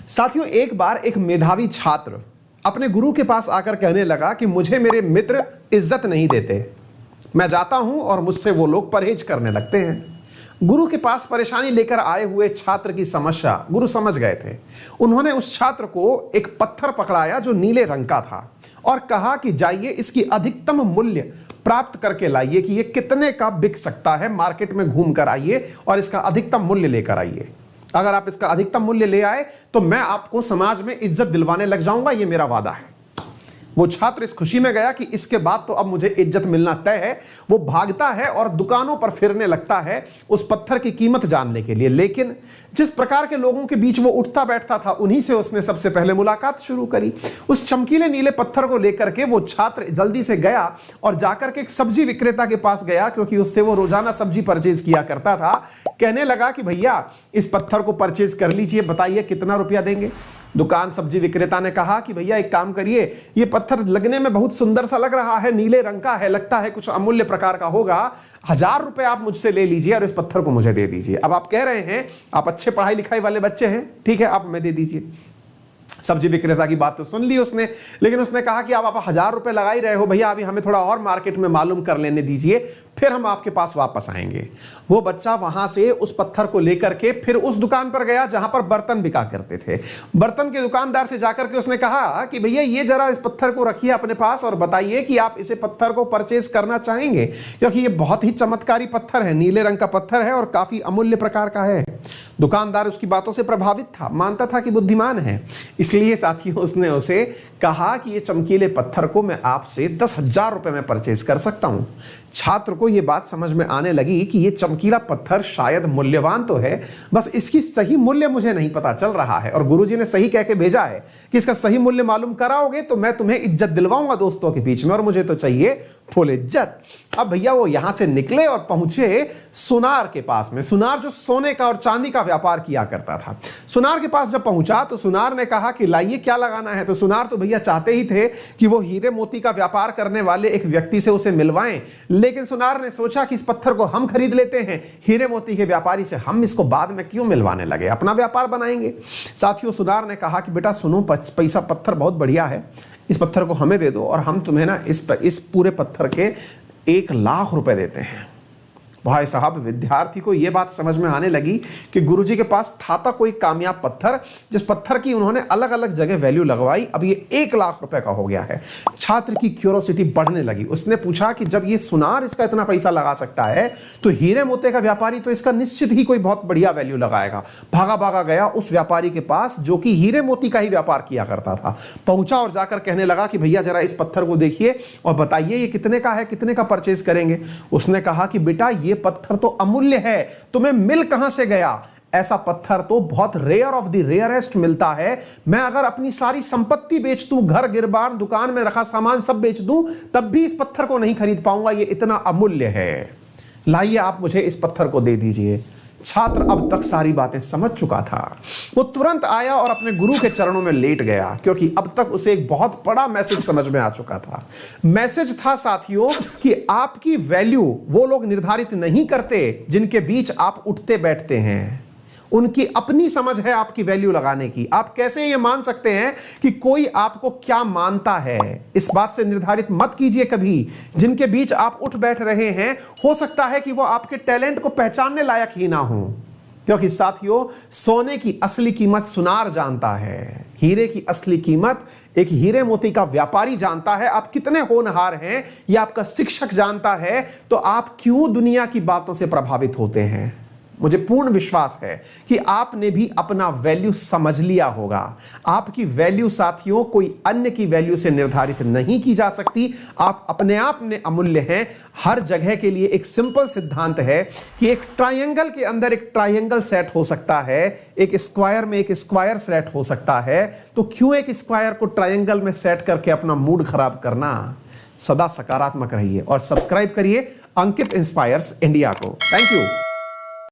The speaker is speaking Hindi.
साथियों, एक बार एक मेधावी छात्र अपने गुरु के पास आकर कहने लगा कि मुझे मेरे मित्र इज्जत नहीं देते, मैं जाता हूं और मुझसे वो लोग परहेज करने लगते हैं। गुरु के पास परेशानी लेकर आए हुए छात्र की समस्या गुरु समझ गए थे। उन्होंने उस छात्र को एक पत्थर पकड़ाया जो नीले रंग का था और कहा कि जाइए इसकी अधिकतम मूल्य प्राप्त करके लाइए कि ये कितने का बिक सकता है, मार्केट में घूम कर आइए और इसका अधिकतम मूल्य लेकर आइए। अगर आप इसका अधिकतम मूल्य ले आए तो मैं आपको समाज में इज्जत दिलवाने लग जाऊंगा, ये मेरा वादा है। वो छात्र इस खुशी में गया कि इसके बाद तो अब मुझे इज्जत मिलना तय है। वो भागता है और दुकानों पर फिरने लगता है उस पत्थर की कीमत जानने के लिए। लेकिन जिस प्रकार के लोगों के बीच वो उठता बैठता था, उन्हीं से उसने सबसे पहले मुलाकात शुरू करी। उस चमकीले नीले पत्थर को लेकर के वो छात्र जल्दी से गया और जाकर के एक सब्जी विक्रेता के पास गया, क्योंकि उससे वो रोजाना सब्जी परचेज किया करता था। कहने लगा कि भैया इस पत्थर को परचेज कर लीजिए, बताइए कितना रुपया देंगे। दुकान सब्जी विक्रेता ने कहा कि भैया एक काम करिए, ये पत्थर लगने में बहुत सुंदर सा लग रहा है, नीले रंग का है, लगता है कुछ अमूल्य प्रकार का होगा, 1000 रुपए आप मुझसे ले लीजिए और इस पत्थर को मुझे दे दीजिए। अब आप कह रहे हैं आप अच्छे पढ़ाई लिखाई वाले बच्चे हैं, ठीक है आप हमें दे दीजिए। सब्जी विक्रेता की बात तो सुन ली उसने, लेकिन उसने कहा कि आप 1000 रुपए लगा ही रहे हो भैया, अभी हमें थोड़ा और मार्केट में मालूम कर लेने दीजिए, फिर हम आपके पास वापस आएंगे। वो बच्चा वहां से उस पत्थर को लेकर के फिर उस दुकान पर गया जहां पर बर्तन बिका करते थे। बर्तन के दुकानदार से जाकर के उसने कहा कि भैया ये जरा इस पत्थर को रखिए अपने पास और बताइए कि आप इसे पत्थर को परचेज करना चाहेंगे, क्योंकि ये बहुत ही चमत्कारी पत्थर है, नीले रंग का पत्थर है और काफी अमूल्य प्रकार का है। दुकानदार उसकी बातों से प्रभावित था, मानता था कि बुद्धिमान है, इसलिए साथियों उसने उसे कहा कि ये चमकीले पत्थर को मैं आपसे 10,000 रुपए में परचेज कर सकता हूं। छात्र को यह बात समझ में आने लगी कि ये चमकीला पत्थर शायद मूल्यवान तो है, बस इसकी सही मूल्य मुझे नहीं पता चल रहा है। और गुरुजी ने सही कह के भेजा है कि इसका सही मूल्य मालूम कराओगे तो मैं तुम्हें इज्जत दिलवाऊंगा दोस्तों के बीच में, और मुझे तो चाहिए फुल इज्जत। अब भैया वो यहां से निकले और पहुंचे सुनार के पास में। सुनार जो सोने का और चांदी का व्यापार किया करता था। सुनार के पास जब पहुंचा तो सुनार ने कहा कि लाइए क्या लगाना है। तो सुनार तो भैया चाहते ही थे कि वो हीरे मोती का व्यापार करने वाले एक व्यक्ति से उसे मिलवाएं, लेकिन सुनार ने सोचा कि इस पत्थर को हम खरीद लेते हैं, हीरे मोती के व्यापारी से हम इसको बाद में क्यों मिलवाने लगे, अपना व्यापार बनाएंगे। साथियों सुनार ने कहा कि बेटा सुनो, पैसा पत्थर बहुत बढ़िया है, इस पत्थर को हमें दे दो और हम तुम्हें ना इस पूरे पत्थर के 1,00,000 रुपए देते हैं। भाई साहब विद्यार्थी को यह बात समझ में आने लगी कि गुरुजी के पास था कोई कामयाब पत्थर, जिस पत्थर की उन्होंने अलग अलग जगह वैल्यू लगवाई, अब ये 1,00,000 रुपए का हो गया है। छात्र की क्यूरोसिटी बढ़ने लगी। उसने पूछा कि जब ये सुनार इसका इतना पैसा लगा सकता है तो हीरे मोती का व्यापारी तो इसका निश्चित ही कोई बहुत बढ़िया वैल्यू लगाएगा। भागा भागा गया उस व्यापारी के पास जो कि हीरे मोती का ही व्यापार किया करता था। पहुंचा और जाकर कहने लगा कि भैया जरा इस पत्थर को देखिए और बताइए ये कितने का है, कितने का परचेज करेंगे। उसने कहा कि बेटा ये पत्थर तो अमूल्य है, तुम्हें मिल कहां से गया? ऐसा पत्थर तो बहुत रेयर ऑफ द रेयरेस्ट मिलता है। मैं अगर अपनी सारी संपत्ति बेच दूं, घर गिरबान दुकान में रखा सामान सब बेच दूं, तब भी इस पत्थर को नहीं खरीद पाऊंगा, ये इतना अमूल्य है। लाइए आप मुझे इस पत्थर को दे दीजिए। छात्र अब तक सारी बातें समझ चुका था। वो तुरंत आया और अपने गुरु के चरणों में लेट गया, क्योंकि अब तक उसे एक बहुत बड़ा मैसेज समझ में आ चुका था। मैसेज था साथियों कि आपकी वैल्यू वो लोग निर्धारित नहीं करते जिनके बीच आप उठते बैठते हैं। उनकी अपनी समझ है आपकी वैल्यू लगाने की। आप कैसे ये मान सकते हैं कि कोई आपको क्या मानता है, इस बात से निर्धारित मत कीजिए कभी। जिनके बीच आप उठ बैठ रहे हैं हो सकता है कि वो आपके टैलेंट को पहचानने लायक ही ना हो, क्योंकि साथियों सोने की असली कीमत सुनार जानता है, हीरे की असली कीमत एक हीरे मोती का व्यापारी जानता है। आप कितने होनहार हैं यह आपका शिक्षक जानता है, तो आप क्यों दुनिया की बातों से प्रभावित होते हैं? मुझे पूर्ण विश्वास है कि आपने भी अपना वैल्यू समझ लिया होगा। आपकी वैल्यू साथियों कोई अन्य की वैल्यू से निर्धारित नहीं की जा सकती। आप अपने आप में अमूल्य हैं। हर जगह के लिए एक सिंपल सिद्धांत है कि एक ट्रायंगल के अंदर एक ट्रायंगल सेट हो सकता है, एक स्क्वायर में एक स्क्वायर सेट हो सकता है, तो क्यों एक स्क्वायर को ट्रायंगल में सेट करके अपना मूड खराब करना? सदा सकारात्मक रहिए और सब्सक्राइब करिए अंकित इंस्पायर्स इंडिया को। Thank you.